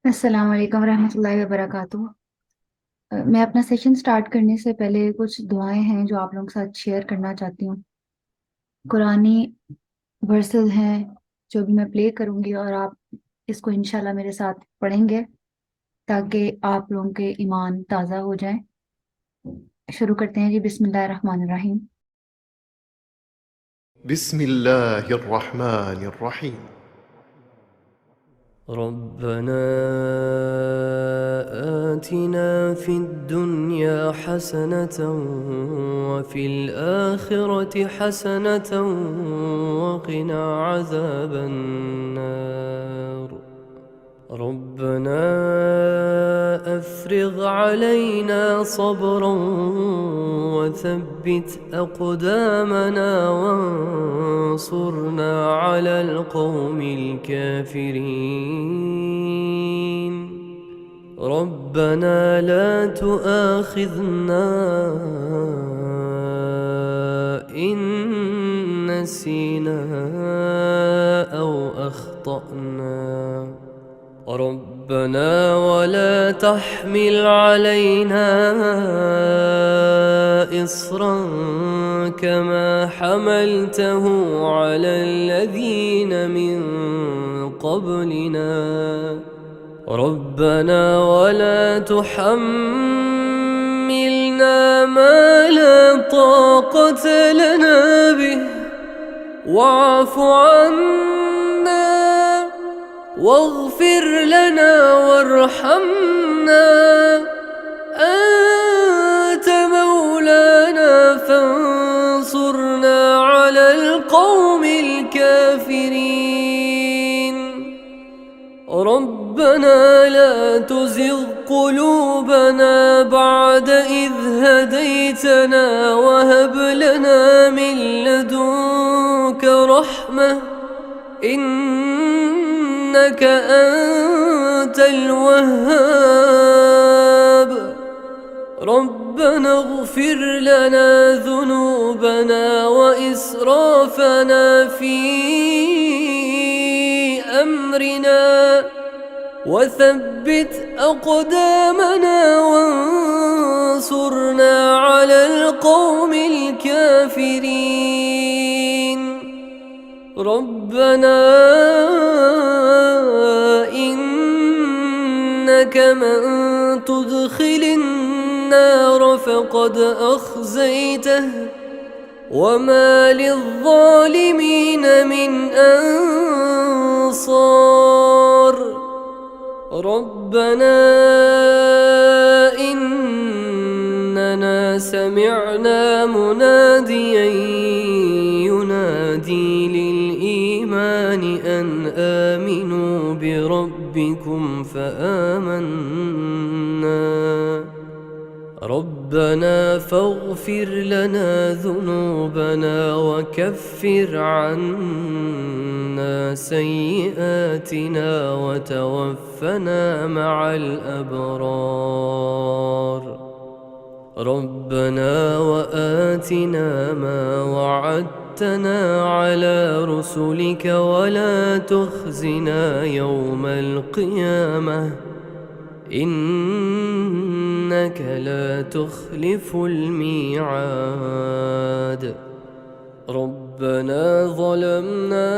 السلام علیکم ورحمۃ اللہ وبرکاتہ۔ میں اپنا سیشن سٹارٹ کرنے سے پہلے کچھ دعائیں ہیں جو آپ لوگوں کے ساتھ شیئر کرنا چاہتی ہوں۔ قرآنی ورسز ہیں جو بھی میں پلے کروں گی، اور آپ اس کو انشاءاللہ میرے ساتھ پڑھیں گے تاکہ آپ لوگوں کے ایمان تازہ ہو جائیں۔ شروع کرتے ہیں جی، بسم اللہ الرحمن الرحیم۔ بسم الله الرحمن الرحيم. ربنا آتنا في الدنيا حسنة وفي الآخرة حسنة وقنا عذاب النار. ربنا أفرغ علينا صبرا وثبت أقدامنا وانصرنا على القوم الكافرين. ربنا لا تؤاخذنا إن نسينا أو أخطأنا. ربنا ولا تحمل علينا إصرا كما حملته على الذين من قبلنا. ربنا ولا تحملنا ما لا طاقة لنا به واعف عنا واغفر لنا وارحمنا أنت مولانا فانصرنا على القوم الكافرين. ربنا لا تزغ قلوبنا بعد إذ هديتنا وهب لنا من لدنك رحمة إنك أنت الوهاب. ربنا اغفر لنا ذنوبنا وإسرافنا في أمرنا وثبت أقدامنا وانصرنا على القوم الكافرين. ربنا إنك من تدخل النار فقد أخزيته وما للظالمين من أنصار. ربنا إننا سمعنا مناديا ينادي للإيمان أن آمنوا بربكم فآمنا. ربنا فاغفر لنا ذنوبنا وكفر عنا سيئاتنا وتوفنا مع الأبرار. ربنا وآتنا ما وعدتنا على رسلك ولا تخزنا يوم القيامة إنك لا تخلف الميعاد. ربنا ظلمنا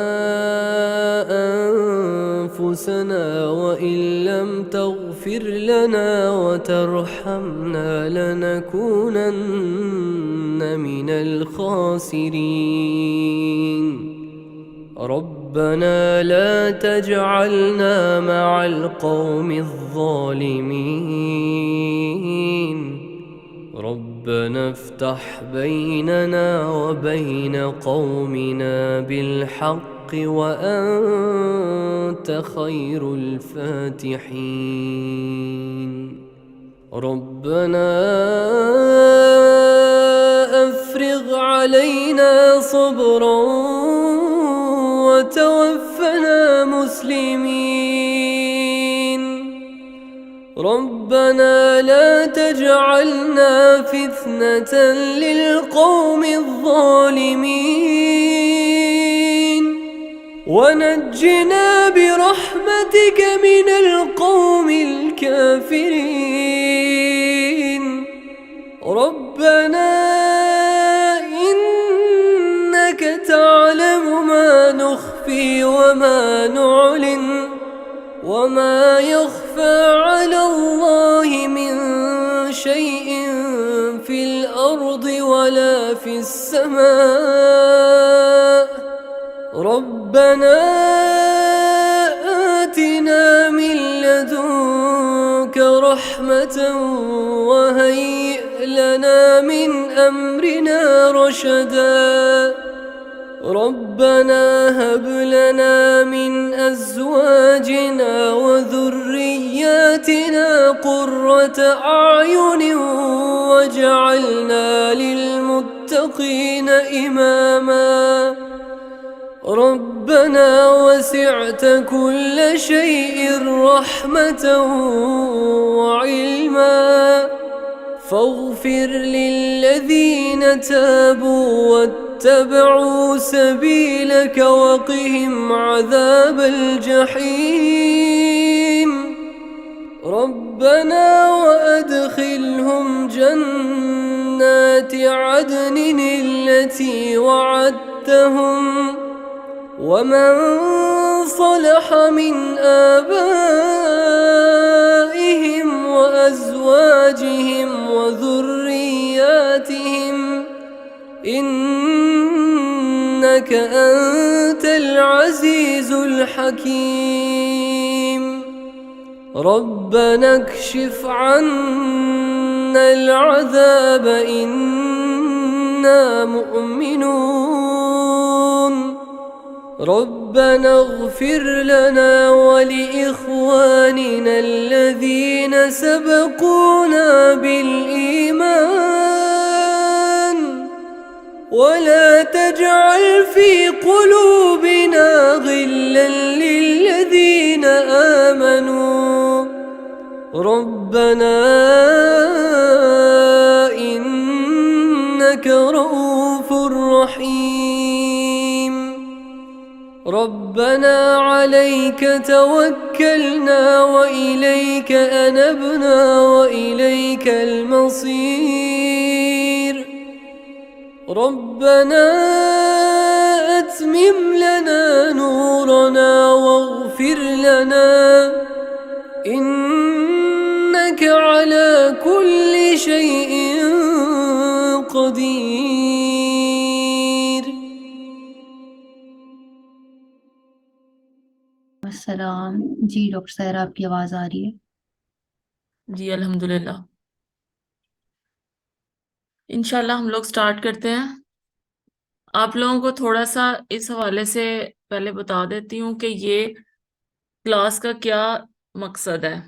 أنفسنا وإن لم تغفر لنا وترحمنا لنكونن من الخاسرين. ربنا لا تجعلنا مع القوم الظالمين. ربنا افتح بيننا وبين قومنا بالحق وأنت خير الفاتحين. ربنا أفرغ علينا صبرا وتوفنا مسلمين. ربنا لا تجعلنا فتنة للقوم الظالمين ونجنا برحمتك من القوم الكافرين. ربنا إنك تعلم ما نخفي وما نعلن وما يخفى على الله من شيء في الأرض ولا في السماء. ربنا آتنا من لدنك رحمة وهيئ لنا من أمرنا رشدا. ربنا هب لنا من أزواجنا وذرياتنا قرة أعين واجعلنا للمتقين إماما. ربنا وسعت كل شيء رحمة وعلما فاغفر للذين تابوا واتبعوا سبيلك وقهم عذاب الجحيم. ربنا وأدخلهم جنات عدن التي وعدتهم ومن صلح من آبائهم وأزواجهم وذرياتهم إنك أنت العزيز الحكيم. ربنا اكشف عنا العذاب إنا مؤمنون. ربنا اغفر لنا ولإخواننا الذين سبقونا بالإيمان ولا تجعل في قلوبنا غلا للذين آمنوا ربنا إنك رؤوف رحيم. ربنا عليك توكلنا وإليك أنبنا وإليك المصير. ربنا أتمم لنا نورنا واغفر لنا إنك على كل شيء قدير. السلام جی ڈاکٹر سائرہ آپ کی آواز آ رہی ہے؟ جی الحمدللہ. انشاءاللہ ہم لوگ سٹارٹ کرتے ہیں. آپ لوگوں کو تھوڑا سا اس حوالے سے پہلے بتا دیتی ہوں کہ یہ کلاس کا کیا مقصد ہے.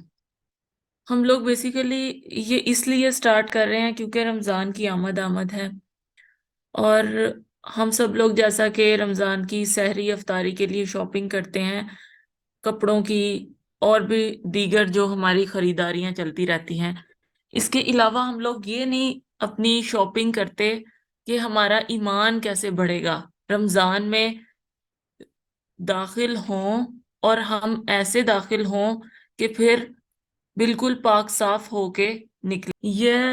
ہم لوگ بیسیکلی یہ اس لیے سٹارٹ کر رہے ہیں کیونکہ رمضان کی آمد ہے اور ہم سب لوگ جیسا کہ رمضان کی سحری افطاری کے لیے شاپنگ کرتے ہیں، کپڑوں کی اور بھی دیگر جو ہماری خریداریاں چلتی رہتی ہیں. اس کے علاوہ ہم لوگ یہ نہیں اپنی شاپنگ کرتے کہ ہمارا ایمان کیسے بڑھے گا، رمضان میں داخل ہوں اور ہم ایسے داخل ہوں کہ پھر بالکل پاک صاف ہو کے نکلے. یا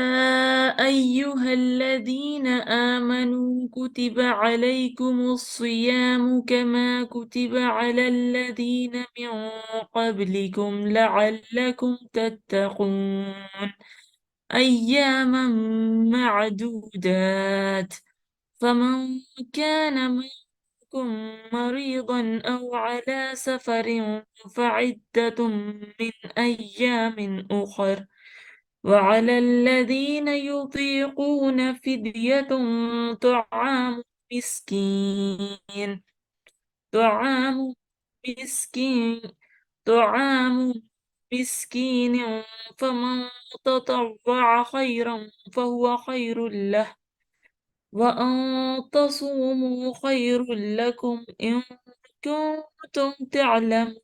ایہا الذین آمنوا کتب علیکم الصیام کما کتب علی الذین من قبلکم لعلکم تتقون ایاما معدودات فمن كان منكم مريضا أو على سفر فعدة من أيام أخر وعلى الذين يطيقون فدية طعام مسكين طعام مسكين طعام مسكين فمن تطوع خيرا فهو خير له وأن تصوموا خير لكم إن كنتم تعلمون.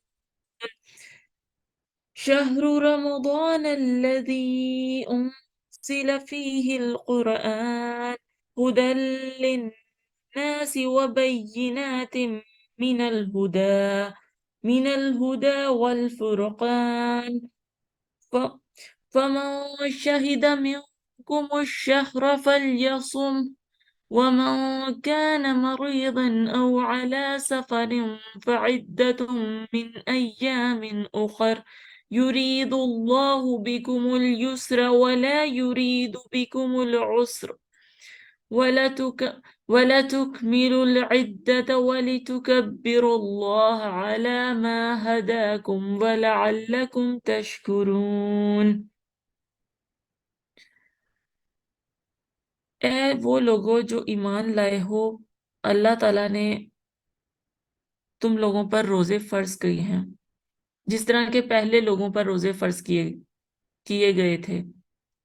شهر رمضان الذي أنزل فيه القرآن هدى للناس وبينات من الهدى والفرقان فمن شهد منكم الشهر فليصم ومن كان مريضا أو على سفر فعدة من أيام أخر يريد الله بكم اليسر ولا يريد بكم العسر ولتكملوا العدة ولتكبروا الله على ما هداكم ولعلكم تشكرون۔ اے وہ لوگوں جو ایمان لائے ہو، اللہ تعالیٰ نے تم لوگوں پر روزے فرض کیے ہیں جس طرح کے پہلے لوگوں پر روزے فرض کیے گئے تھے،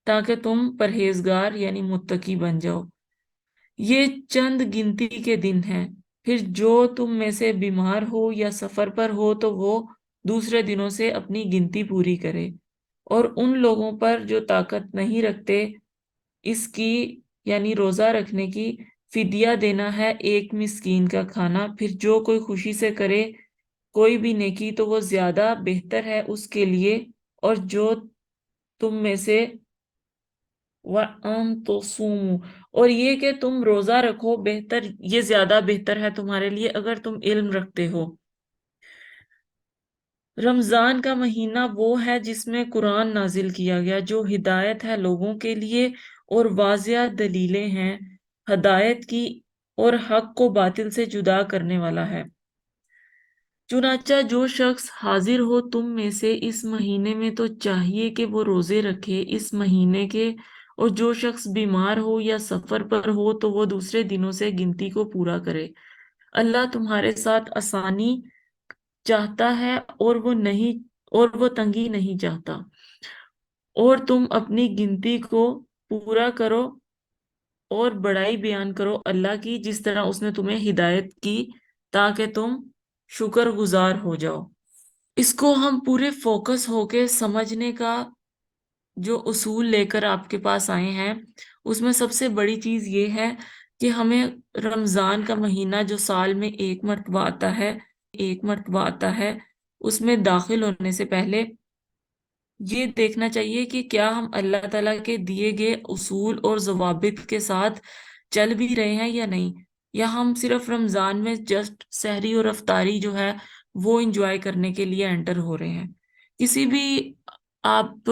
تاکہ تم پرہیزگار یعنی متقی بن جاؤ۔ یہ چند گنتی کے دن ہیں، پھر جو تم میں سے بیمار ہو یا سفر پر ہو تو وہ دوسرے دنوں سے اپنی گنتی پوری کرے، اور ان لوگوں پر جو طاقت نہیں رکھتے اس کی یعنی روزہ رکھنے کی، فدیہ دینا ہے 1 مسکین کا کھانا۔ پھر جو کوئی خوشی سے کرے کوئی بھی نیکی تو وہ زیادہ بہتر ہے اس کے لیے، اور جو تم میں سے وَأَن تُصُومُوا، اور یہ کہ تم روزہ رکھو، یہ زیادہ بہتر ہے تمہارے لیے اگر تم علم رکھتے ہو۔ رمضان کا مہینہ وہ ہے جس میں قرآن نازل کیا گیا، جو ہدایت ہے لوگوں کے لیے اور واضح دلیلیں ہیں ہدایت کی، اور حق کو باطل سے جدا کرنے والا ہے۔ چنانچہ جو شخص حاضر ہو تم میں سے اس مہینے میں تو چاہیے کہ وہ روزے رکھے اس مہینے کے، اور جو شخص بیمار ہو یا سفر پر ہو تو وہ دوسرے دنوں سے گنتی کو پورا کرے۔ اللہ تمہارے ساتھ آسانی چاہتا ہے اور وہ تنگی نہیں چاہتا، اور تم اپنی گنتی کو پورا کرو اور بڑائی بیان کرو اللہ کی، جس طرح اس نے تمہیں ہدایت کی تاکہ تم شکر گزار ہو جاؤ۔ اس کو ہم پورے فوکس ہو کے سمجھنے کا جو اصول لے کر آپ کے پاس آئے ہیں، اس میں سب سے بڑی چیز یہ ہے کہ ہمیں رمضان کا مہینہ جو سال میں ایک مرتبہ آتا ہے اس میں داخل ہونے سے پہلے یہ دیکھنا چاہیے کہ کیا ہم اللہ تعالیٰ کے دیے گئے اصول اور ضوابط کے ساتھ چل بھی رہے ہیں یا نہیں، یا ہم صرف رمضان میں جسٹ سحری اور افطاری جو ہے وہ انجوائے کرنے کے لیے انٹر ہو رہے ہیں۔ آپ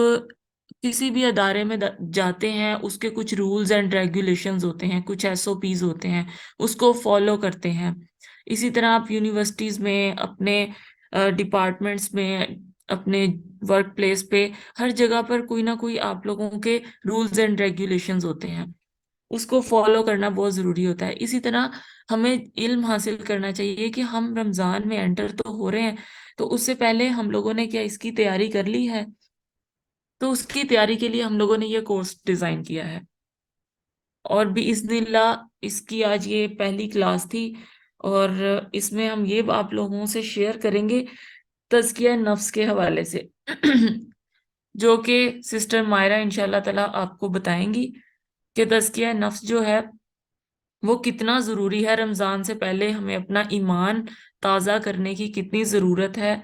کسی بھی ادارے میں جاتے ہیں، اس کے کچھ رولز اینڈ ریگولیشنز ہوتے ہیں، کچھ SOPs ہوتے ہیں، اس کو فالو کرتے ہیں۔ اسی طرح آپ یونیورسٹیز میں، اپنے ڈپارٹمنٹس میں، اپنے ورک پلیس پہ، ہر جگہ پر کوئی نہ کوئی آپ لوگوں کے رولز اینڈ ریگولیشنز ہوتے ہیں، اس کو فالو کرنا بہت ضروری ہوتا ہے۔ اسی طرح ہمیں علم حاصل کرنا چاہیے کہ ہم رمضان میں انٹر تو ہو رہے ہیں، تو اس سے پہلے ہم لوگوں نے کیا اس کی تیاری کر لی ہے؟ تو اس کی تیاری کے لیے ہم لوگوں نے یہ کورس ڈیزائن کیا ہے، اور باذن اللہ اس کی آج یہ پہلی کلاس تھی، اور اس میں ہم یہ آپ لوگوں سے شیئر کریں گے تزکیہ نفس کے حوالے سے جو کہ سسٹر مائرہ انشاءاللہ تعالیٰ آپ کو بتائیں گی کہ تزکیہ نفس جو ہے وہ کتنا ضروری ہے۔ رمضان سے پہلے ہمیں اپنا ایمان تازہ کرنے کی کتنی ضرورت ہے،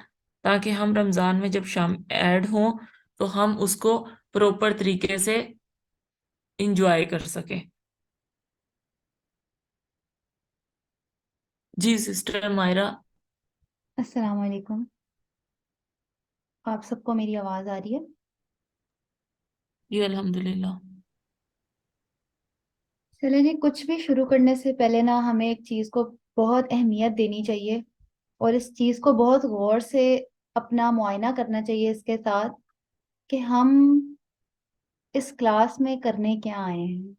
تاکہ ہم رمضان میں جب شام ایڈ ہوں تو ہم اس کو پروپر طریقے سے انجوائے کر سکیں۔ جی سسٹر مائرہ۔ السلام علیکم، آپ سب کو میری آواز آ رہی ہے؟ جی الحمدللہ۔ چلیں جی، کچھ بھی شروع کرنے سے پہلے نا ہمیں ایک چیز کو بہت اہمیت دینی چاہیے، اور اس چیز کو بہت غور سے اپنا معائنہ کرنا چاہیے اس کے ساتھ کہ ہم اس کلاس میں کرنے کیا آئے ہیں،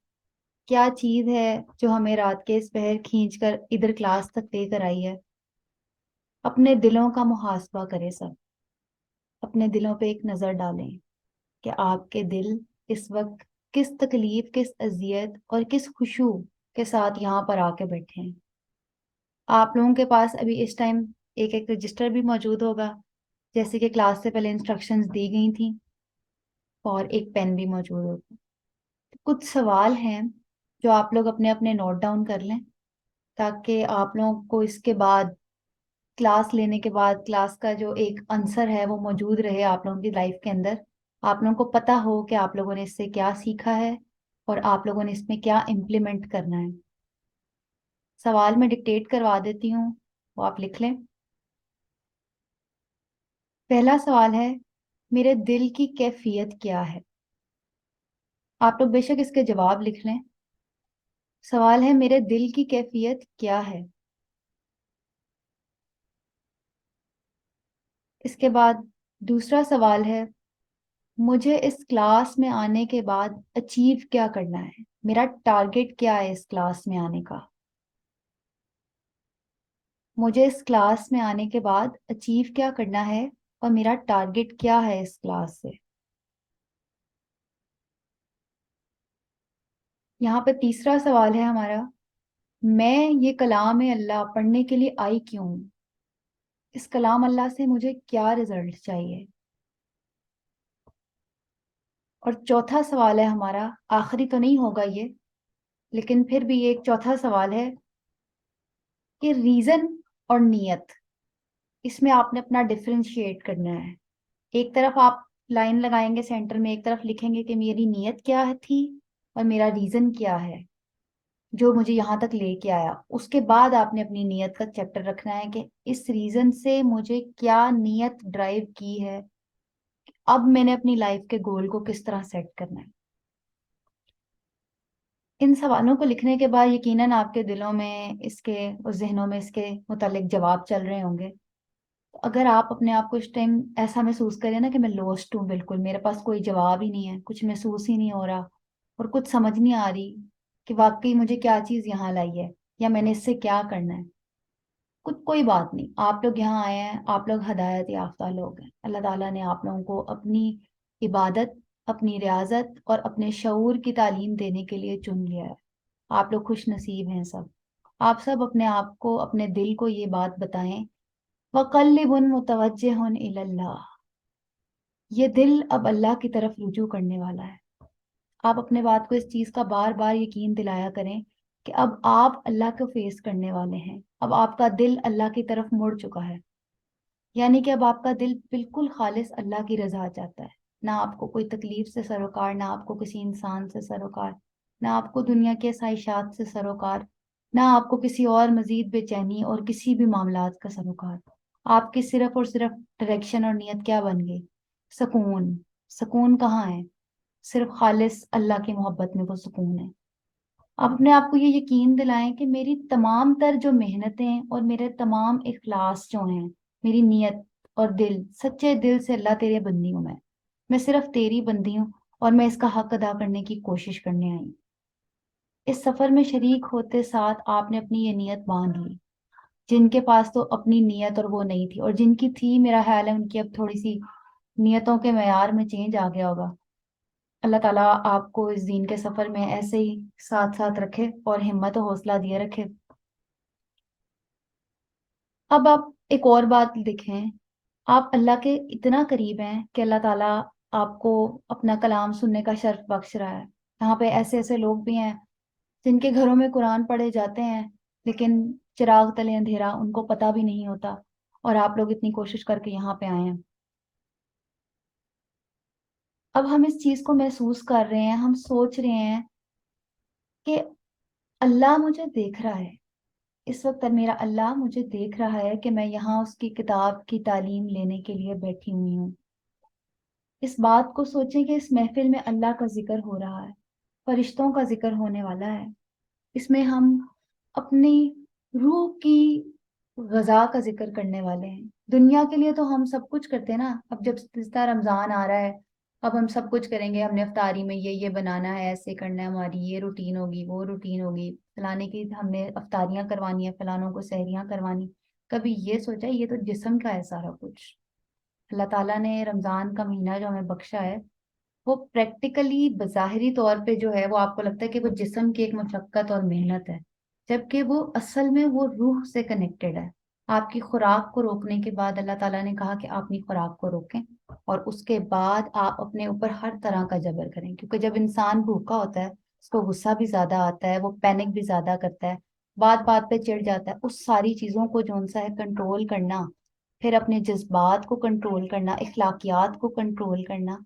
کیا چیز ہے جو ہمیں رات کے اس پہر کھینچ کر ادھر کلاس تک لے کر آئی ہے۔ اپنے دلوں کا محاسبہ کریں سب، اپنے دلوں پہ ایک نظر ڈالیں کہ آپ کے دل اس وقت کس تکلیف، کس اذیت اور کس خشوع کے ساتھ یہاں پر آ کے بیٹھے ہیں۔ آپ لوگوں کے پاس ابھی اس ٹائم ایک رجسٹر بھی موجود ہوگا، جیسے کہ کلاس سے پہلے انسٹرکشنز دی گئی تھیں، اور ایک پین بھی موجود ہوگا۔ کچھ سوال ہیں جو آپ لوگ اپنے اپنے نوٹ ڈاؤن کر لیں، تاکہ آپ لوگوں کو اس کے بعد کلاس لینے کے بعد کلاس کا جو ایک عنصر ہے وہ موجود رہے آپ لوگوں کی لائف کے اندر، آپ لوگوں کو پتہ ہو کہ آپ لوگوں نے اس سے کیا سیکھا ہے اور آپ لوگوں نے اس میں کیا امپلیمنٹ کرنا ہے۔ سوال میں ڈکٹیٹ کروا دیتی ہوں، وہ آپ لکھ لیں۔ پہلا سوال ہے، میرے دل کی کیفیت کیا ہے؟ آپ لوگ بے شک اس کے جواب لکھ لیں۔ سوال ہے، میرے دل کی کیفیت کیا ہے؟ اس کے بعد دوسرا سوال ہے، مجھے اس کلاس میں آنے کے بعد اچیو کیا کرنا ہے؟ میرا ٹارگٹ کیا ہے اس کلاس میں آنے کا؟ مجھے اس کلاس میں آنے کے بعد اچیو کیا کرنا ہے اور میرا ٹارگٹ کیا ہے اس کلاس سے؟ یہاں پہ تیسرا سوال ہے ہمارا، میں یہ کلام اللہ پڑھنے کے لیے آئی کیوں ہوں؟ اس کلام اللہ سے مجھے کیا رزلٹ چاہیے؟ اور چوتھا سوال ہے ہمارا، آخری تو نہیں ہوگا یہ، لیکن پھر بھی ایک چوتھا سوال ہے کہ ریزن اور نیت، اس میں آپ نے اپنا ڈفرینشیٹ کرنا ہے۔ ایک طرف آپ لائن لگائیں گے سینٹر میں، ایک طرف لکھیں گے کہ میری نیت کیا تھی اور میرا ریزن کیا ہے جو مجھے یہاں تک لے کے آیا۔ اس کے بعد آپ نے اپنی نیت کا چیپٹر رکھنا ہے کہ اس ریزن سے مجھے کیا نیت ڈرائیو کی ہے، اب میں نے اپنی لائف کے گول کو کس طرح سیٹ کرنا ہے۔ ان سوالوں کو لکھنے کے بعد یقیناً آپ کے دلوں میں اس کے اور ذہنوں میں اس کے متعلق جواب چل رہے ہوں گے۔ اگر آپ اپنے آپ کو اس ٹائم ایسا محسوس کریں نا کہ میں لوسٹ ہوں، بالکل میرے پاس کوئی جواب ہی نہیں ہے، کچھ محسوس ہی نہیں ہو رہا اور کچھ سمجھ نہیں آ رہی کہ واقعی مجھے کیا چیز یہاں لائی ہے یا میں نے اس سے کیا کرنا ہے، کوئی بات نہیں، آپ لوگ یہاں آئے ہیں، آپ لوگ ہدایت یافتہ لوگ ہیں۔ اللہ تعالیٰ نے آپ لوگوں کو اپنی عبادت، اپنی ریاضت اور اپنے شعور کی تعلیم دینے کے لیے چن لیا ہے۔ آپ لوگ خوش نصیب ہیں سب۔ آپ سب اپنے آپ کو، اپنے دل کو یہ بات بتائیں، وَقَلِّبٌ مُتَوَجِّهٌ إِلَى اللَّهِ، یہ دل اب اللہ کی طرف رجوع کرنے والا ہے۔ آپ اپنے بات کو اس چیز کا بار بار یقین دلایا کریں کہ اب آپ اللہ کو فیس کرنے والے ہیں، اب آپ کا دل اللہ کی طرف مڑ چکا ہے، یعنی کہ اب آپ کا دل بالکل خالص اللہ کی رضا چاہتا ہے۔ نہ آپ کو کوئی تکلیف سے سروکار، نہ آپ کو کسی انسان سے سروکار، نہ آپ کو دنیا کے خواہشات سے سروکار، نہ آپ کو کسی اور مزید بے چینی اور کسی بھی معاملات کا سروکار۔ آپ کی صرف اور صرف ڈائریکشن اور نیت کیا بن گئی؟ سکون۔ سکون کہاں ہے؟ صرف خالص اللہ کی محبت میں وہ سکون ہے۔ آپ اپنے آپ کو یہ یقین دلائیں کہ میری تمام تر جو محنتیں اور میرے تمام اخلاص جو ہیں، میری نیت اور دل، سچے دل سے اللہ تیرے بندی ہوں، میں صرف تیری بندی ہوں اور میں اس کا حق ادا کرنے کی کوشش کرنے آئی ہوں۔ اس سفر میں شریک ہوتے ساتھ آپ نے اپنی یہ نیت باندھ لی۔ جن کے پاس تو اپنی نیت اور وہ نہیں تھی، اور جن کی تھی میرا خیال ہے ان کی اب تھوڑی سی نیتوں کے معیار میں چینج آ گیا ہوگا۔ اللہ تعالیٰ آپ کو اس دین کے سفر میں ایسے ہی ساتھ ساتھ رکھے اور ہمت و حوصلہ دیے رکھے۔ اب آپ ایک اور بات دیکھیں، آپ اللہ کے اتنا قریب ہیں کہ اللہ تعالیٰ آپ کو اپنا کلام سننے کا شرف بخش رہا ہے۔ یہاں پہ ایسے ایسے لوگ بھی ہیں جن کے گھروں میں قرآن پڑھے جاتے ہیں لیکن چراغ تلے اندھیرا، ان کو پتہ بھی نہیں ہوتا، اور آپ لوگ اتنی کوشش کر کے یہاں پہ آئے ہیں۔ اب ہم اس چیز کو محسوس کر رہے ہیں، ہم سوچ رہے ہیں کہ اللہ مجھے دیکھ رہا ہے، اس وقت میرا اللہ مجھے دیکھ رہا ہے کہ میں یہاں اس کی کتاب کی تعلیم لینے کے لیے بیٹھی ہوئی ہوں۔ اس بات کو سوچیں کہ اس محفل میں اللہ کا ذکر ہو رہا ہے، فرشتوں کا ذکر ہونے والا ہے، اس میں ہم اپنی روح کی غذا کا ذکر کرنے والے ہیں۔ دنیا کے لیے تو ہم سب کچھ کرتے ہیں نا، اب جب جس طرح رمضان آ رہا ہے اب ہم سب کچھ کریں گے، ہم نے افطاری میں یہ بنانا ہے، ایسے کرنا ہے، ہماری یہ روٹین ہوگی، وہ روٹین ہوگی، فلانے کی ہم نے افطاریاں کروانی ہیں، فلانوں کو سحریاں کروانی۔ کبھی یہ سوچا یہ تو جسم کا ہے سارا کچھ؟ اللہ تعالیٰ نے رمضان کا مہینہ جو ہمیں بخشا ہے وہ پریکٹیکلی بظاہری طور پہ جو ہے وہ آپ کو لگتا ہے کہ وہ جسم کی ایک مشقت اور محنت ہے، جبکہ وہ اصل میں وہ روح سے کنیکٹڈ ہے۔ آپ کی خوراک کو روکنے کے بعد اللہ تعالیٰ نے کہا کہ آپ اپنی خوراک کو روکیں، اور اس کے بعد آپ اپنے اوپر ہر طرح کا جبر کریں، کیونکہ جب انسان بھوکا ہوتا ہے اس کو غصہ بھی زیادہ آتا ہے، وہ پینک بھی زیادہ کرتا ہے، بات بات پہ چڑ جاتا ہے، اس ساری چیزوں کو جو سا ہے کنٹرول کرنا، پھر اپنے جذبات کو کنٹرول کرنا، اخلاقیات کو کنٹرول کرنا.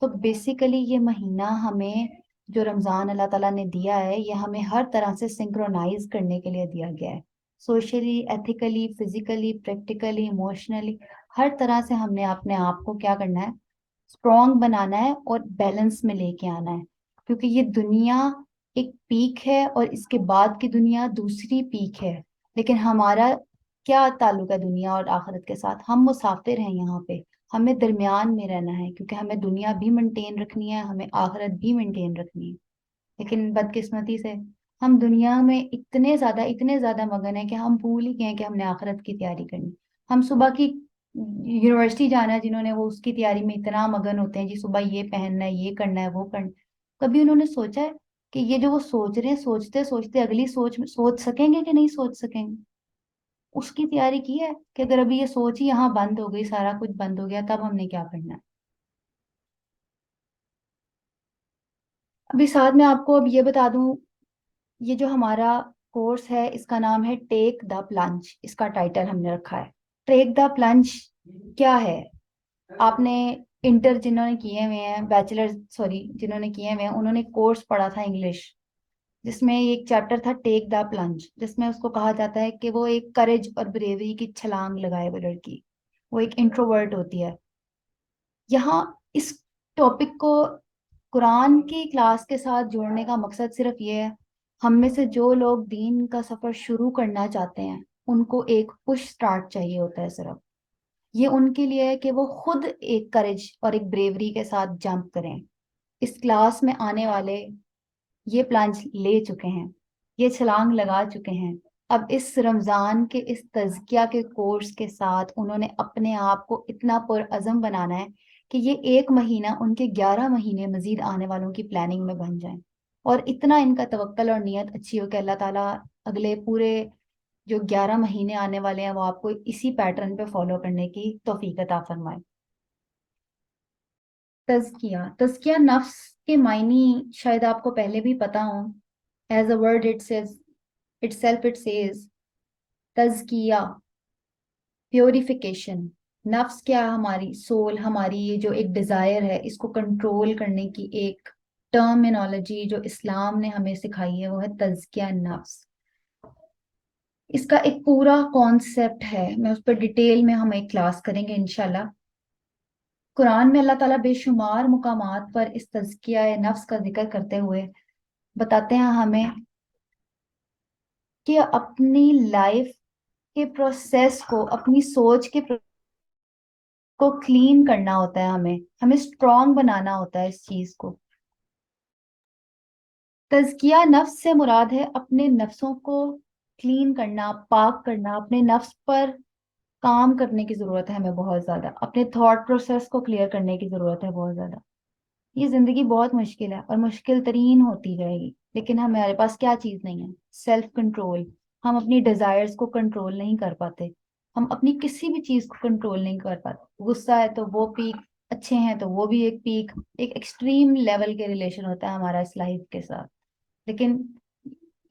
تو بیسیکلی یہ مہینہ ہمیں جو رمضان اللہ تعالیٰ نے دیا ہے، یہ ہمیں ہر طرح سے سنکرونائز کرنے کے لیے دیا گیا ہے. Socially, ethically, physically, practically, emotionally, ہر طرح سے ہم نے اپنے آپ کو کیا کرنا ہے، اسٹرانگ بنانا ہے اور بیلنس میں لے کے آنا ہے. کیونکہ یہ دنیا ایک پیک ہے اور اس کے بعد کی دنیا دوسری پیک ہے. لیکن ہمارا کیا تعلق ہے دنیا اور آخرت کے ساتھ؟ ہم مسافر ہیں یہاں پہ، ہمیں درمیان میں رہنا ہے، کیونکہ ہمیں دنیا بھی مینٹین رکھنی ہے، ہمیں آخرت بھی مینٹین رکھنی ہے. لیکن بدقسمتی سے ہم دنیا میں اتنے زیادہ مگن ہیں کہ ہم بھول ہی گئے ہیں کہ ہم نے آخرت کی تیاری کرنی. ہم صبح کی یونیورسٹی جانا ہے، جنہوں نے وہ اس کی تیاری میں اتنا مگن ہوتے ہیں، جی صبح یہ پہننا ہے، یہ کرنا ہے، وہ کرنا. کبھی انہوں نے سوچا ہے کہ یہ جو وہ سوچ رہے ہیں، سوچتے سوچتے اگلی سوچ سکیں گے کہ نہیں سوچ سکیں گے؟ اس کی تیاری کی ہے کہ اگر ابھی یہ سوچ ہی یہاں بند ہو گئی، سارا کچھ بند ہو گیا، تب ہم نے کیا کرنا ہے؟ ابھی ساتھ میں آپ کو اب یہ بتا دوں، یہ جو ہمارا کورس ہے اس کا نام ہے ٹیک دا پلنج. اس کا ٹائٹل ہم نے رکھا ہے ٹیک دا پلنج. کیا ہے؟ آپ نے انٹر جنہوں نے کیے ہوئے ہیں، بیچلر سوری جنہوں نے کیے ہوئے ہیں، انہوں نے کورس پڑھا تھا انگلش، جس میں ایک چیپٹر تھا ٹیک دا پلنج، جس میں اس کو کہا جاتا ہے کہ وہ ایک کریج اور بریوری کی چھلانگ لگائے وہ لڑکی، وہ ایک انٹروورٹ ہوتی ہے. یہاں اس ٹاپک کو قرآن کی کلاس کے ساتھ جوڑنے کا مقصد صرف یہ ہے، ہم میں سے جو لوگ دین کا سفر شروع کرنا چاہتے ہیں ان کو ایک پش سٹارٹ چاہیے ہوتا ہے. صرف یہ ان کے لیے ہے کہ وہ خود ایک کریج اور ایک بریوری کے ساتھ جمپ کریں. اس کلاس میں آنے والے یہ پلانچ لے چکے ہیں، یہ چھلانگ لگا چکے ہیں. اب اس رمضان کے اس تزکیہ کے کورس کے ساتھ انہوں نے اپنے آپ کو اتنا پرعزم بنانا ہے کہ یہ ایک مہینہ ان کے 11 مہینے مزید آنے والوں کی پلاننگ میں بن جائیں، اور اتنا ان کا توکل اور نیت اچھی ہو کہ اللہ تعالیٰ اگلے پورے جو 11 مہینے آنے والے ہیں وہ آپ کو اسی پیٹرن پہ فالو کرنے کی توفیق عطا فرمائے. تزکیہ نفس کے معنی شاید آپ کو پہلے بھی پتا ہوں. As a word it says تزکیہ، پیوریفیکیشن. نفس کیا؟ ہماری سول، ہماری یہ جو ایک ڈیزائر ہے، اس کو کنٹرول کرنے کی ایک ٹرمینالوجی جو اسلام نے ہمیں سکھائی ہے وہ ہے تزکیہ نفس. اس کا ایک پورا کانسیپٹ ہے، میں اس پر ڈیٹیل میں ہم ایک کلاس کریں گے انشاءاللہ. قرآن میں اللہ تعالیٰ بے شمار مقامات پر اس تزکیہ نفس کا ذکر کرتے ہوئے بتاتے ہیں ہمیں کہ اپنی لائف کے پروسیس کو، اپنی سوچ کے کو کلین کرنا ہوتا ہے. ہمیں اسٹرانگ بنانا ہوتا ہے اس چیز کو. تزکیہ نفس سے مراد ہے اپنے نفسوں کو کلین کرنا، پاک کرنا. اپنے نفس پر کام کرنے کی ضرورت ہے ہمیں بہت زیادہ. اپنے تھاٹ پروسیس کو کلیئر کرنے کی ضرورت ہے بہت زیادہ. یہ زندگی بہت مشکل ہے اور مشکل ترین ہوتی جائے گی، لیکن ہمارے پاس کیا چیز نہیں ہے؟ Self control. ہم اپنی ڈیزائرز کو کنٹرول نہیں کر پاتے، ہم اپنی کسی بھی چیز کو کنٹرول نہیں کر پاتے. غصہ ہے تو وہ پیک، اچھے ہیں تو وہ بھی ایک پیک. ایک ایکسٹریم لیول کے ریلیشن ہوتا ہے ہمارا اس لائف کے ساتھ. لیکن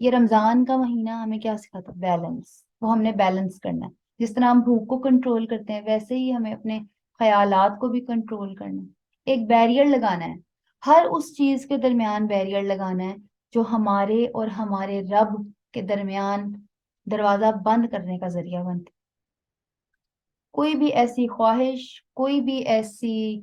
یہ رمضان کا مہینہ ہمیں کیا سکھاتا ہے؟ بیلنس. وہ ہم نے بیلنس کرنا ہے. جس طرح ہم بھوک کو کنٹرول کرتے ہیں ویسے ہی ہمیں اپنے خیالات کو بھی کنٹرول کرنا ہے. ایک بیریئر لگانا ہے، ہر اس چیز کے درمیان بیریئر لگانا ہے جو ہمارے اور ہمارے رب کے درمیان دروازہ بند کرنے کا ذریعہ بنتی. کوئی بھی ایسی خواہش، کوئی بھی ایسی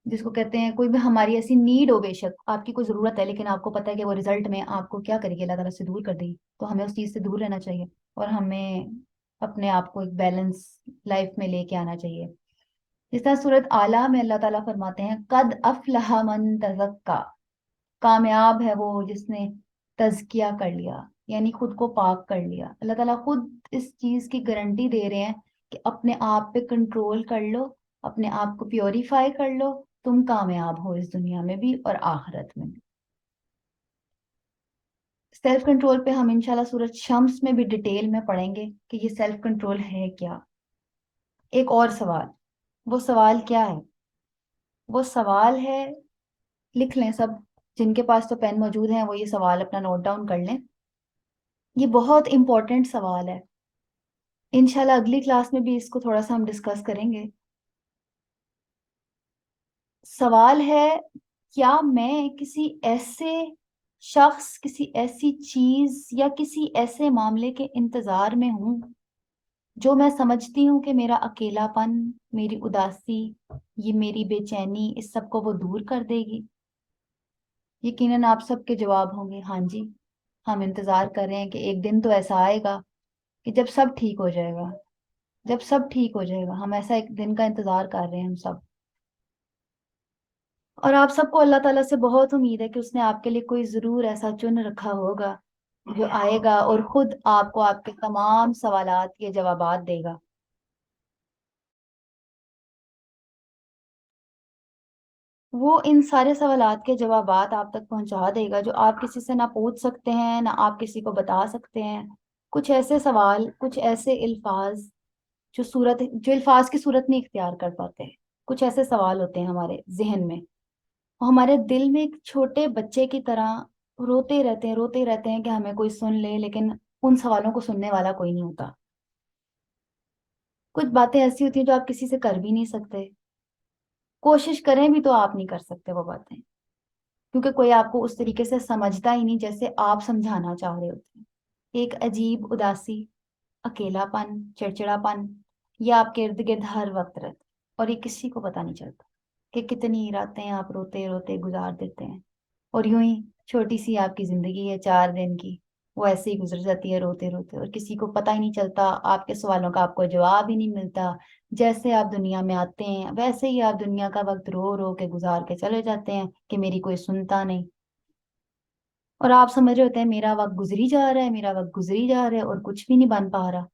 جس کو کہتے ہیں کوئی بھی ہماری ایسی نیڈ ہو، بے شک آپ کی کوئی ضرورت ہے لیکن آپ کو پتہ ہے کہ وہ رزلٹ میں آپ کو کیا کرے گی؟ اللہ تعالیٰ سے دور کر دے گی. تو ہمیں اس چیز سے دور رہنا چاہیے اور ہمیں اپنے آپ کو ایک بیلنس لائف میں لے کے آنا چاہیے. جس طرح سورۃ اعلیٰ میں اللہ تعالیٰ فرماتے ہیں قد افلح من تزکا، کامیاب ہے وہ جس نے تزکیہ کر لیا، یعنی خود کو پاک کر لیا. اللہ تعالیٰ خود اس چیز کی گارنٹی دے رہے ہیں کہ اپنے آپ پہ کنٹرول کر لو، اپنے آپ کو پیوریفائی کر لو، تم کامیاب ہو اس دنیا میں بھی اور آخرت میں بھی. سیلف کنٹرول پہ ہم انشاءاللہ سورۃ شمس میں بھی ڈیٹیل میں پڑھیں گے کہ یہ سیلف کنٹرول ہے کیا. ایک اور سوال، وہ سوال کیا ہے؟ وہ سوال ہے، لکھ لیں سب جن کے پاس تو پین موجود ہیں وہ یہ سوال اپنا نوٹ ڈاؤن کر لیں. یہ بہت امپورٹنٹ سوال ہے، انشاءاللہ اگلی کلاس میں بھی اس کو تھوڑا سا ہم ڈسکس کریں گے۔ سوال ہے، کیا میں کسی ایسے شخص، کسی ایسی چیز یا کسی ایسے معاملے کے انتظار میں ہوں جو میں سمجھتی ہوں کہ میرا اکیلا پن، میری اداسی، یہ میری بے چینی، اس سب کو وہ دور کر دے گی؟ یقیناً آپ سب کے جواب ہوں گے ہاں جی، ہم انتظار کر رہے ہیں کہ ایک دن تو ایسا آئے گا کہ جب سب ٹھیک ہو جائے گا، جب سب ٹھیک ہو جائے گا، ہم ایسا ایک دن کا انتظار کر رہے ہیں ہم سب۔ اور آپ سب کو اللہ تعالیٰ سے بہت امید ہے کہ اس نے آپ کے لیے کوئی ضرور ایسا چن رکھا ہوگا جو آئے گا اور خود آپ کو آپ کے تمام سوالات کے جوابات دے گا۔ وہ ان سارے سوالات کے جوابات آپ تک پہنچا دے گا جو آپ کسی سے نہ پوچھ سکتے ہیں، نہ آپ کسی کو بتا سکتے ہیں۔ کچھ ایسے سوال، کچھ ایسے الفاظ جو الفاظ کی صورت نہیں اختیار کر پاتے، کچھ ایسے سوال ہوتے ہیں ہمارے ذہن میں، وہ ہمارے دل میں ایک چھوٹے بچے کی طرح روتے رہتے ہیں کہ ہمیں کوئی سن لے، لیکن ان سوالوں کو سننے والا کوئی نہیں ہوتا۔ کچھ باتیں ایسی ہوتی ہیں جو آپ کسی سے کر بھی نہیں سکتے، کوشش کریں بھی تو آپ نہیں کر سکتے وہ باتیں، کیونکہ کوئی آپ کو اس طریقے سے سمجھتا ہی نہیں جیسے آپ سمجھانا چاہ رہے ہوتے ہیں۔ ایک عجیب اداسی، اکیلا پن، چڑچڑا پن، یہ آپ کے ارد گرد ہر وقت رہتا ہے، اور یہ کسی کو پتہ نہیں چلتا کہ کتنی راتیں آپ روتے روتے گزار دیتے ہیں، اور یوں ہی چھوٹی سی آپ کی زندگی ہے 4 دن کی، وہ ایسے ہی گزر جاتی ہے روتے روتے، اور کسی کو پتہ ہی نہیں چلتا، آپ کے سوالوں کا آپ کو جواب ہی نہیں ملتا۔ جیسے آپ دنیا میں آتے ہیں ویسے ہی آپ دنیا کا وقت رو رو کے گزار کے چلے جاتے ہیں کہ میری کوئی سنتا نہیں، اور آپ سمجھ رہے ہوتے ہیں میرا وقت گزری جا رہا ہے، میرا وقت گزری جا رہا ہے، اور کچھ بھی نہیں بن پا رہا۔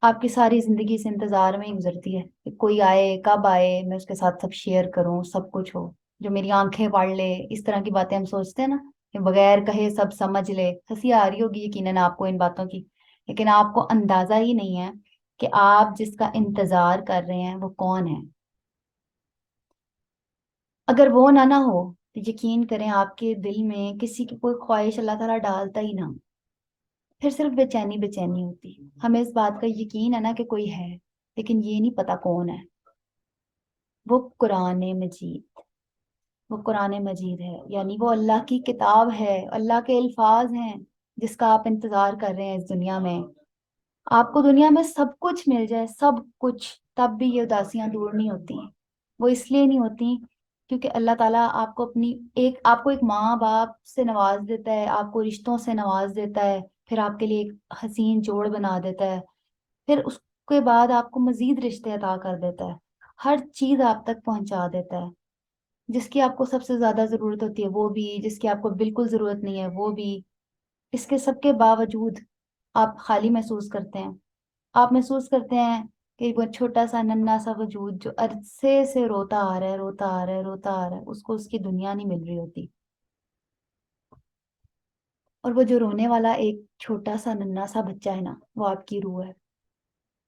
آپ کی ساری زندگی اس انتظار میں ہی گزرتی ہے کہ کوئی آئے، کب آئے، میں اس کے ساتھ سب شیئر کروں، سب کچھ ہو، جو میری آنکھیں پڑھ لے، اس طرح کی باتیں ہم سوچتے ہیں نا، کہ بغیر کہے سب سمجھ لے۔ ہنسی آ رہی ہوگی یقیناً آپ کو ان باتوں کی، لیکن آپ کو اندازہ ہی نہیں ہے کہ آپ جس کا انتظار کر رہے ہیں وہ کون ہے۔ اگر وہ نہ ہو تو یقین کریں آپ کے دل میں کسی کی کوئی خواہش اللہ تعالیٰ ڈالتا ہی نہ، پھر صرف بے چینی بے چینی ہوتی۔ ہمیں اس بات کا یقین ہے نا کہ کوئی ہے، لیکن یہ نہیں پتا کون ہے۔ وہ قرآن مجید، وہ قرآن مجید ہے، یعنی وہ اللہ کی کتاب ہے، اللہ کے الفاظ ہیں جس کا آپ انتظار کر رہے ہیں اس دنیا میں۔ آپ کو دنیا میں سب کچھ مل جائے، سب کچھ، تب بھی یہ اداسیاں دور نہیں ہوتی۔ وہ اس لیے نہیں ہوتی کیونکہ اللہ تعالیٰ آپ کو ایک ماں باپ سے نواز دیتا ہے، آپ کو رشتوں سے نواز دیتا ہے، پھر آپ کے لیے ایک حسین جوڑ بنا دیتا ہے، پھر اس کے بعد آپ کو مزید رشتے عطا کر دیتا ہے، ہر چیز آپ تک پہنچا دیتا ہے، جس کی آپ کو سب سے زیادہ ضرورت ہوتی ہے وہ بھی، جس کی آپ کو بالکل ضرورت نہیں ہے وہ بھی۔ اس کے سب کے باوجود آپ خالی محسوس کرتے ہیں، آپ محسوس کرتے ہیں کہ وہ چھوٹا سا ننھا سا وجود جو عرصے سے روتا آ رہا ہے، روتا آ رہا ہے، روتا آ رہا ہے، اس کو اس کی دنیا نہیں مل رہی ہوتی، اور وہ جو رونے والا ایک چھوٹا سا ننھا سا بچہ ہے نا، وہ آپ کی روح ہے،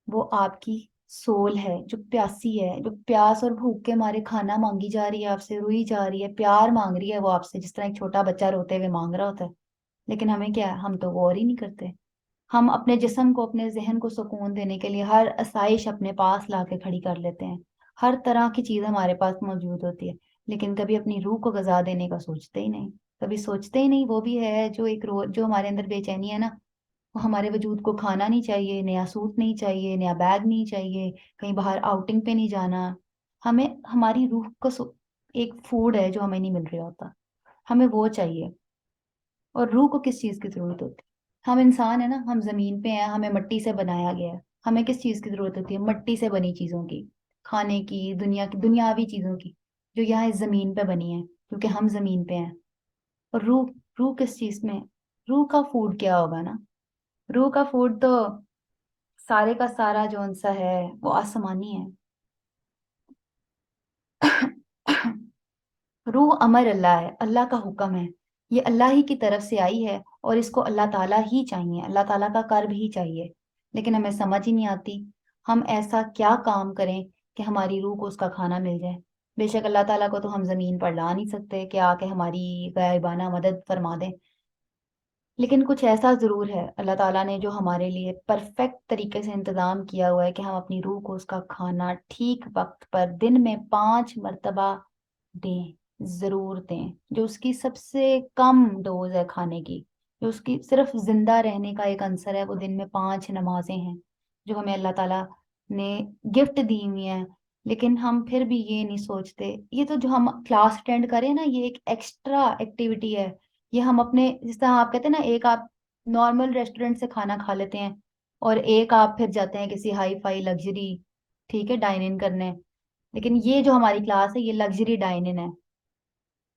وہ آپ کی سول ہے جو پیاسی ہے، جو پیاس اور بھوک کے مارے کھانا مانگی جا رہی ہے آپ سے، روئی جا رہی ہے، پیار مانگ رہی ہے وہ آپ سے، جس طرح ایک چھوٹا بچہ روتے ہوئے مانگ رہا ہوتا ہے۔ لیکن ہمیں کیا ہے، ہم تو غور ہی نہیں کرتے، ہم اپنے جسم کو، اپنے ذہن کو سکون دینے کے لیے ہر آسائش اپنے پاس لا کے کھڑی کر لیتے ہیں، ہر طرح کی چیز ہمارے پاس موجود ہوتی ہے، لیکن کبھی اپنی روح کو غذا دینے کا سوچتے ہی نہیں، کبھی سوچتے ہی نہیں۔ وہ بھی ہے جو جو ہمارے اندر بے چینی ہے نا، وہ ہمارے وجود کو کھانا نہیں چاہیے، نیا سوٹ نہیں چاہیے، نیا بیگ نہیں چاہیے، کہیں باہر آؤٹنگ پہ نہیں جانا۔ ہمیں ہماری روح کو ایک فوڈ ہے جو ہمیں نہیں مل رہا ہوتا، ہمیں وہ چاہیے۔ اور روح کو کس چیز کی ضرورت ہوتی ہے؟ ہم انسان ہیں نا، ہم زمین پہ ہیں، ہمیں مٹی سے بنایا گیا ہے، ہمیں کس چیز کی ضرورت ہوتی ہے؟ مٹی سے بنی چیزوں کی، کھانے کی، دنیا کی، دنیاوی چیزوں کی، جو یہاں اس زمین پہ بنی ہے، کیونکہ ہم زمین پہ ہیں۔ اور روح کس چیز میں؟ روح کا فوڈ کیا ہوگا نا؟ روح کا فوڈ تو سارے کا سارا جو انسا ہے وہ آسمانی ہے۔ روح امر اللہ ہے، اللہ کا حکم ہے، یہ اللہ ہی کی طرف سے آئی ہے، اور اس کو اللہ تعالیٰ ہی چاہیے، اللہ تعالیٰ کا قرب ہی چاہیے، لیکن ہمیں سمجھ ہی نہیں آتی ہم ایسا کیا کام کریں کہ ہماری روح کو اس کا کھانا مل جائے۔ بے شک اللہ تعالیٰ کو تو ہم زمین پر لا نہیں سکتے کہ آ کے ہماری غائبانہ مدد فرما دیں، لیکن کچھ ایسا ضرور ہے اللہ تعالیٰ نے جو ہمارے لیے پرفیکٹ طریقے سے انتظام کیا ہوا ہے کہ ہم اپنی روح کو اس کا کھانا ٹھیک وقت پر دن میں 5 مرتبہ دیں، ضرور دیں، جو اس کی سب سے کم ڈوز ہے کھانے کی، جو اس کی صرف زندہ رہنے کا ایک عنصر ہے، وہ دن میں 5 نمازیں ہیں جو ہمیں اللہ تعالیٰ نے گفٹ دی ہوئی ہیں۔ لیکن ہم پھر بھی یہ نہیں سوچتے، یہ تو جو ہم کلاس اٹینڈ کریں نا، یہ ایک ایکسٹرا ایکٹیویٹی ہے، یہ ہم اپنے، جس طرح آپ کہتے ہیں نا، ایک آپ نارمل ریسٹورینٹ سے کھانا کھا لیتے ہیں اور ایک آپ پھر جاتے ہیں کسی ہائی فائی لگژری، ٹھیک ہے، ڈائن ان کرنے، لیکن یہ جو ہماری کلاس ہے یہ لگژری ڈائن ان ہے۔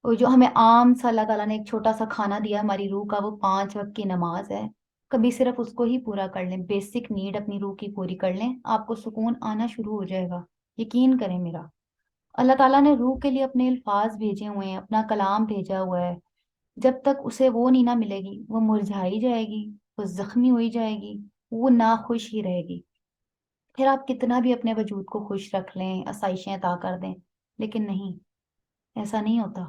اور جو ہمیں عام سا اللہ تعالیٰ نے ایک چھوٹا سا کھانا دیا ہماری روح کا، وہ 5 وقت کی نماز ہے، کبھی صرف اس کو ہی پورا کر لیں، بیسک نیڈ اپنی روح کی پوری کر لیں، آپ کو سکون آنا شروع ہو جائے گا، یقین کریں میرا۔ اللہ تعالیٰ نے روح کے لیے اپنے الفاظ بھیجے ہوئے ہیں، اپنا کلام بھیجا ہوا ہے، جب تک اسے وہ نہیں نہ ملے گی وہ مرجھائی جائے گی، وہ زخمی ہوئی جائے گی، وہ ناخوش ہی رہے گی، پھر آپ کتنا بھی اپنے وجود کو خوش رکھ لیں، آسائشیں عطا کر دیں، لیکن نہیں، ایسا نہیں ہوتا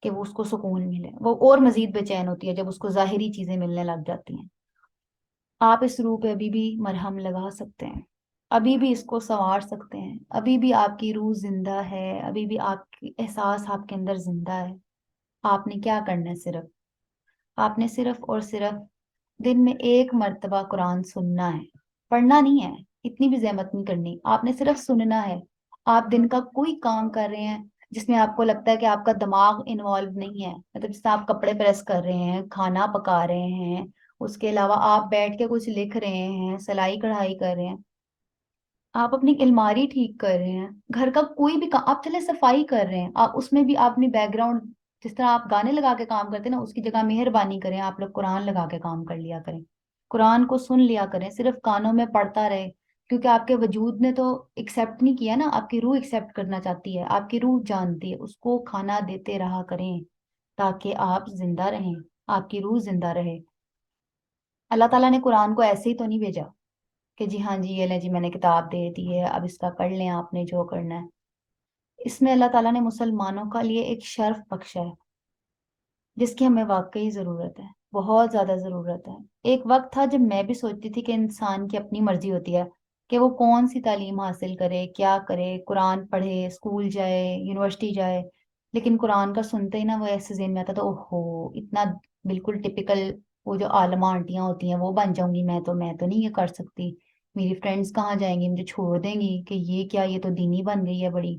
کہ وہ اس کو سکون ملے، وہ اور مزید بے چین ہوتی ہے جب اس کو ظاہری چیزیں ملنے لگ جاتی ہیں۔ آپ اس روح پہ ابھی بھی مرہم لگا سکتے ہیں، ابھی بھی اس کو سنوار سکتے ہیں، ابھی بھی آپ کی روح زندہ ہے، ابھی بھی آپ کی احساس آپ کے اندر زندہ ہے۔ آپ نے کیا کرنا ہے؟ صرف آپ نے صرف اور صرف دن میں 1 مرتبہ قرآن سننا ہے، پڑھنا نہیں ہے، اتنی بھی زحمت نہیں کرنی، آپ نے صرف سننا ہے۔ آپ دن کا کوئی کام کر رہے ہیں جس میں آپ کو لگتا ہے کہ آپ کا دماغ انوالو نہیں ہے، مطلب جس سے آپ کپڑے پریس کر رہے ہیں، کھانا پکا رہے ہیں، اس کے علاوہ آپ بیٹھ کے کچھ لکھ رہے ہیں، سلائی کڑھائی کر رہے ہیں، آپ اپنی الماری ٹھیک کر رہے ہیں، گھر کا کوئی بھی کام، آپ چلے صفائی کر رہے ہیں، آپ اس میں بھی آپ اپنی بیک گراؤنڈ، جس طرح آپ گانے لگا کے کام کرتے ہیں نا، اس کی جگہ مہربانی کریں آپ لوگ قرآن لگا کے کام کر لیا کریں، قرآن کو سن لیا کریں، صرف کانوں میں پڑھتا رہے، کیونکہ آپ کے وجود نے تو ایکسیپٹ نہیں کیا نا، آپ کی روح ایکسیپٹ کرنا چاہتی ہے، آپ کی روح جانتی ہے، اس کو کھانا دیتے رہا کریں تاکہ آپ زندہ رہیں، آپ کی روح زندہ رہے۔ اللہ تعالیٰ نے قرآن کو ایسے ہی تو نہیں بھیجا کہ جی ہاں جی یہ لیں جی میں نے کتاب دے دی ہے اب اس کا پڑھ لیں آپ نے جو کرنا ہے۔ اس میں اللہ تعالیٰ نے مسلمانوں کا لیے ایک شرف بخشا ہے جس کی ہمیں واقعی ضرورت ہے، بہت زیادہ ضرورت ہے۔ ایک وقت تھا جب میں بھی سوچتی تھی کہ انسان کی اپنی مرضی ہوتی ہے کہ وہ کون سی تعلیم حاصل کرے، کیا کرے، قرآن پڑھے، اسکول جائے، یونیورسٹی جائے، لیکن قرآن کا سنتے ہی نا وہ ایسے ذہن میں آتا تھا، اوہو اتنا بالکل ٹپیکل وہ جو عالمہ آنٹیاں ہوتی ہیں وہ بن جاؤں گی، میں تو نہیں یہ کر سکتی، میری فرینڈس کہاں جائیں گی، مجھے چھوڑ دیں گی کہ یہ کیا، یہ تو دینی بن گئی ہے بڑی،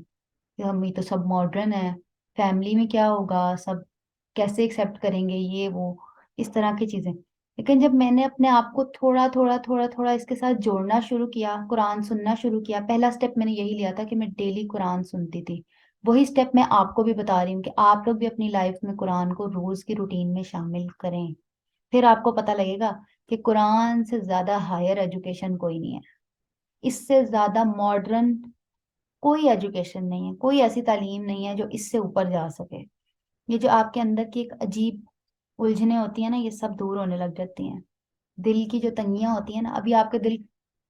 کہ ہم یہ تو سب ماڈرن ہے، فیملی میں کیا ہوگا، سب کیسے ایکسیپٹ کریں گے، یہ وہ اس طرح کی چیزیں۔ لیکن جب میں نے اپنے آپ کو تھوڑا تھوڑا تھوڑا تھوڑا اس کے ساتھ جوڑنا شروع کیا، قرآن سننا شروع کیا، پہلا سٹیپ میں نے یہی لیا تھا کہ میں ڈیلی قرآن سنتی تھی، وہی سٹیپ میں آپ کو بھی بتا رہی ہوں کہ آپ لوگ بھی اپنی لائف میں قرآن کو روز کی روٹین میں شامل کریں، پھر آپ کو پتہ لگے گا کہ قرآن سے زیادہ ہائر ایجوکیشن کوئی نہیں ہے، اس سے زیادہ ماڈرن کوئی ایجوکیشن نہیں ہے، کوئی ایسی تعلیم نہیں ہے جو اس سے اوپر جا سکے۔ یہ جو آپ کے اندر کی ایک عجیب الجھنیں ہوتی ہیں نا، یہ سب دور ہونے لگ جاتی ہیں، دل کی جو تنگیاں ہوتی ہیں نا، ابھی آپ کے دل،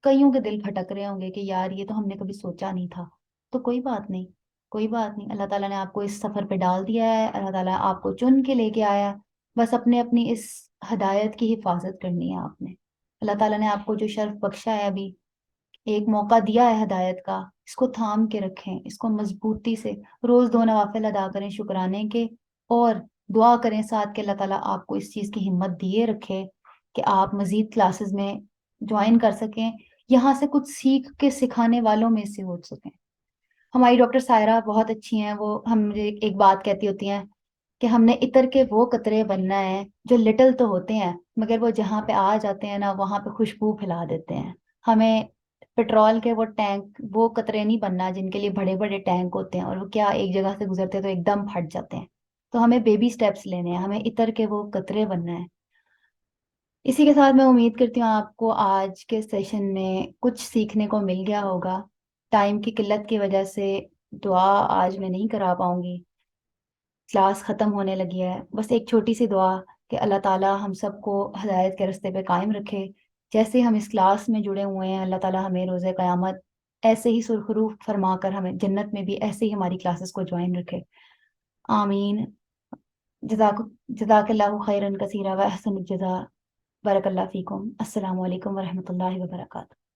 کئیوں کے دل کھٹک رہے ہوں گے کہ یار یہ تو ہم نے کبھی سوچا نہیں تھا، تو کوئی بات نہیں، کوئی بات نہیں، اللہ تعالیٰ نے آپ کو اس سفر پہ ڈال دیا ہے، اللہ تعالیٰ آپ کو چن کے لے کے آیا ہے، بس اپنی اس ہدایت کی حفاظت کرنی ہے آپ نے۔ اللہ تعالیٰ نے آپ کو جو شرف بخشا ہے، ابھی ایک موقع دیا ہے ہدایت کا، اس کو تھام کے رکھیں، اس کو مضبوطی سے روز 2 نوافل ادا کریں شکرانے کے، اور دعا کریں ساتھ کہ اللہ تعالیٰ آپ کو اس چیز کی ہمت دیے رکھے کہ آپ مزید کلاسز میں جوائن کر سکیں، یہاں سے کچھ سیکھ کے سکھانے والوں میں سے ہو سکیں۔ ہماری ڈاکٹر سائرہ بہت اچھی ہیں، وہ ہم مجھے ایک بات کہتی ہوتی ہیں کہ ہم نے عطر کے وہ قطرے بننا ہے جو لٹل تو ہوتے ہیں مگر وہ جہاں پہ آ جاتے ہیں نا وہاں پہ خوشبو پھیلا دیتے ہیں۔ ہمیں پیٹرول کے وہ ٹینک، وہ قطرے نہیں بننا جن کے لیے بڑے بڑے ٹینک ہوتے ہیں اور وہ کیا ایک جگہ سے گزرتے ہیں تو ایک دم پھٹ جاتے ہیں، تو ہمیں بیبی سٹیپس لینے ہیں، ہمیں عطر کے وہ قطرے بننا ہے۔ اسی کے ساتھ میں امید کرتی ہوں آپ کو آج کے سیشن میں کچھ سیکھنے کو مل گیا ہوگا۔ ٹائم کی قلت کی وجہ سے دعا آج میں نہیں کرا پاؤں گی، کلاس ختم ہونے لگی ہے، بس ایک چھوٹی سی دعا کہ اللہ تعالیٰ ہم سب کو ہدایت کے راستے پہ قائم رکھے، جیسے ہم اس کلاس میں جڑے ہوئے ہیں اللہ تعالیٰ ہمیں روز قیامت ایسے ہی سرخرو فرما کر ہمیں جنت میں بھی ایسے ہی ہماری کلاسز کو جوائن رکھے، آمین۔ جزاک جزاک اللہ خیرن کثیرہ و احسن الجزاء. بارک اللہ فیکم. السلام علیکم ورحمۃ اللہ وبرکاتہ.